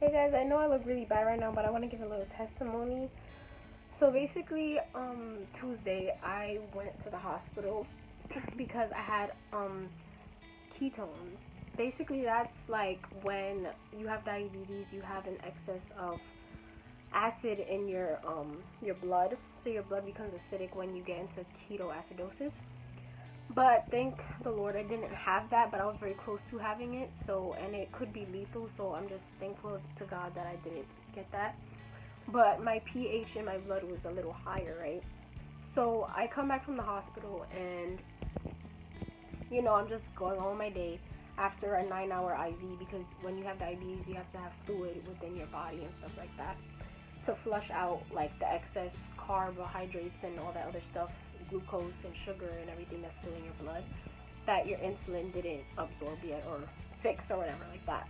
Hey guys, I know I look really bad right now, but I want to give a little testimony. So basically, Tuesday I went to the hospital because I had ketones. Basically, that's like when you have diabetes, you have an excess of acid in your blood, so your blood becomes acidic when you get into ketoacidosis. But thank the Lord I didn't have that, but I was very close to having it. So, and it could be lethal. So I'm just thankful to God that I didn't get that. But my pH in my blood was a little higher, right? So I come back from the hospital and, I'm just going on my day after a 9-hour IV, because when you have diabetes, you have to have fluid within your body and stuff like that to flush out like the excess carbohydrates and all that other stuff, glucose and sugar and everything that's still in your blood that your insulin didn't absorb yet or fix or whatever like that.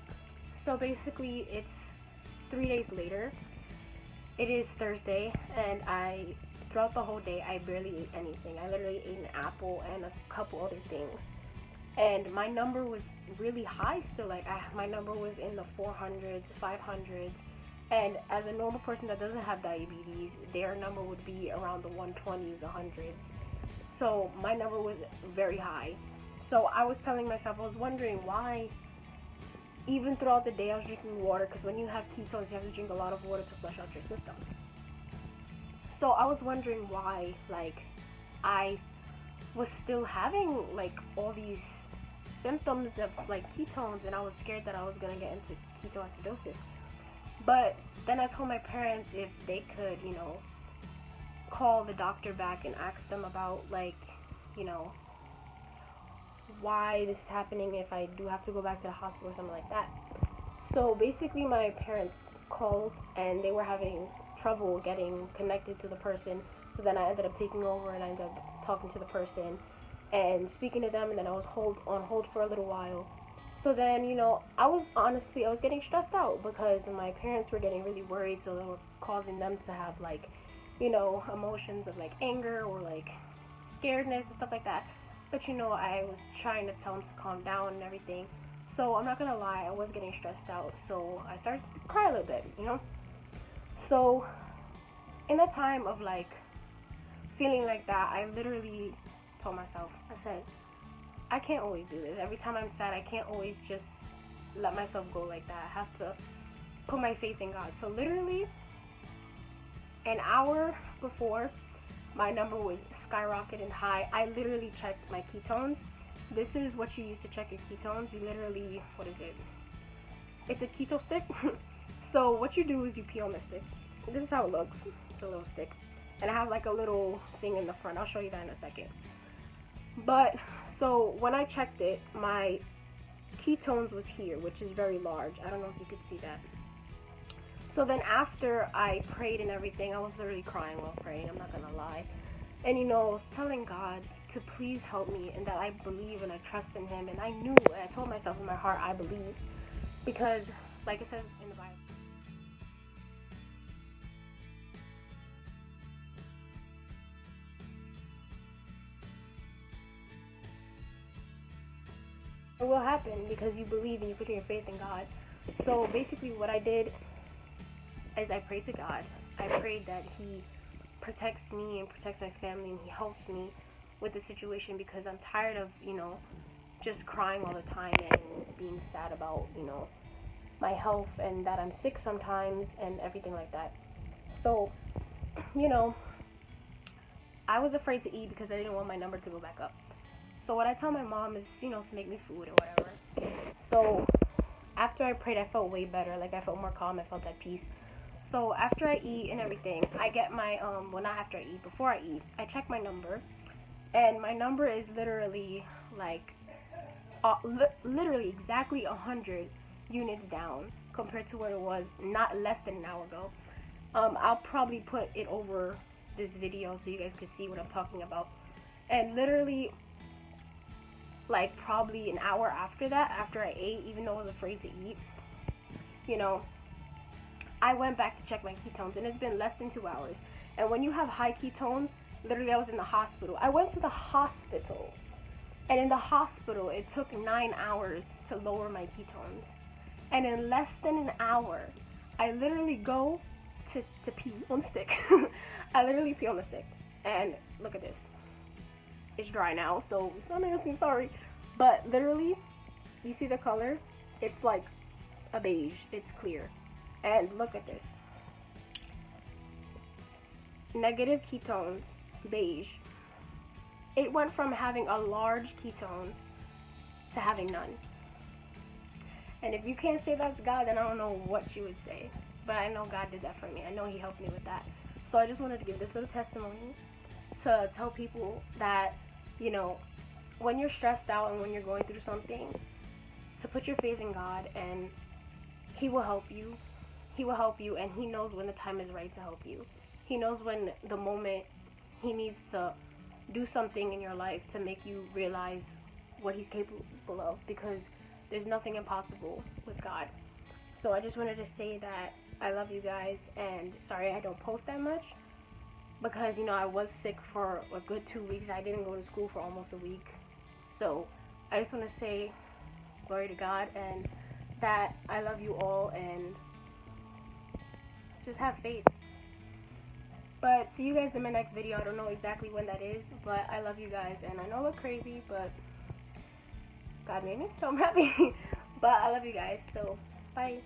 So basically, it's 3 days later. It is Thursday, and throughout the whole day, I barely ate anything. I literally ate an apple and a couple other things. And my number was really high still. Like, my number was in the 400s, 500s. And as a normal person that doesn't have diabetes, their number would be around the 120s, 100s. So my number was very high. So I was telling myself, I was wondering why, even throughout the day, I was drinking water, because when you have ketones, you have to drink a lot of water to flush out your system. So I was wondering why, like, I was still having, like, all these symptoms of, like, ketones, and I was scared that I was going to get into ketoacidosis. But then I told my parents if they could, call the doctor back and ask them about, like, why this is happening, if I do have to go back to the hospital or something like that. So basically, my parents called and they were having trouble getting connected to the person. So then I ended up taking over and I ended up talking to the person and speaking to them, and then I was on hold for a little while. So then, I was getting stressed out because my parents were getting really worried, so they were causing them to have, like, emotions of, like, anger or, like, scaredness and stuff like that. But, I was trying to tell them to calm down and everything. So I'm not going to lie, I was getting stressed out. So I started to cry a little bit, So in that time of, like, feeling like that, I literally told myself, I said, I can't always do this. Every time I'm sad, I can't always just let myself go like that. I have to put my faith in God. So literally, an hour before my number was skyrocketing high, I literally checked my ketones. This is what you use to check your ketones. You literally, what is it? It's a keto stick. So what you do is you peel on the stick. This is how it looks. It's a little stick. And it has like a little thing in the front. I'll show you that in a second. But so when I checked it, my ketones was here, which is very large. I don't know if you could see that. So then after I prayed and everything, I was literally crying while praying, I'm not gonna lie. And I was telling God to please help me, and that I believe and I trust in Him. And I knew, and I told myself in my heart, I believe. Because, like it says in the Bible, it will happen because you believe and you put your faith in God. So basically what I did is I prayed to God. I prayed that He protects me and protects my family, and He helps me with the situation, because I'm tired of, just crying all the time and being sad about, my health and that I'm sick sometimes and everything like that. So, I was afraid to eat because I didn't want my number to go back up. So what I tell my mom is, to make me food or whatever. So after I prayed, I felt way better. Like, I felt more calm. I felt at peace. So after I eat and everything, I get my, well, not after I eat, before I eat, I check my number. And my number is literally, like, literally exactly 100 units down compared to where it was not less than an hour ago. I'll probably put it over this video so you guys can see what I'm talking about. And literally, like, probably an hour after that, after I ate, even though I was afraid to eat, I went back to check my ketones, and it's been less than 2 hours. And when you have high ketones, literally I was in the hospital. I went to the hospital, and in the hospital, it took 9 hours to lower my ketones. And in less than an hour, I literally go to pee on the stick. I literally pee on the stick. And look at this. It's dry now, so it's not nasty, I'm sorry. But literally, you see the color? It's like a beige. It's clear. And look at this. Negative ketones, beige. It went from having a large ketone to having none. And if you can't say that's God, then I don't know what you would say. But I know God did that for me. I know He helped me with that. So I just wanted to give this little testimony to tell people that, you know, when you're stressed out and when you're going through something, to put your faith in God, and He will help you. He will help you, and He knows when the time is right to help you. He knows when the moment He needs to do something in your life to make you realize what He's capable of, because there's nothing impossible with God. So I just wanted to say that I love you guys, and sorry I don't post that much because, you know, I was sick for a good 2 weeks. I didn't go to school for almost a week. So I just want to say glory to God, and that I love you all, and just have faith. But see you guys in my next video. I don't know exactly when that is, but I love you guys, and I know I look crazy, but God made me, so I'm happy. But I love you guys, so bye.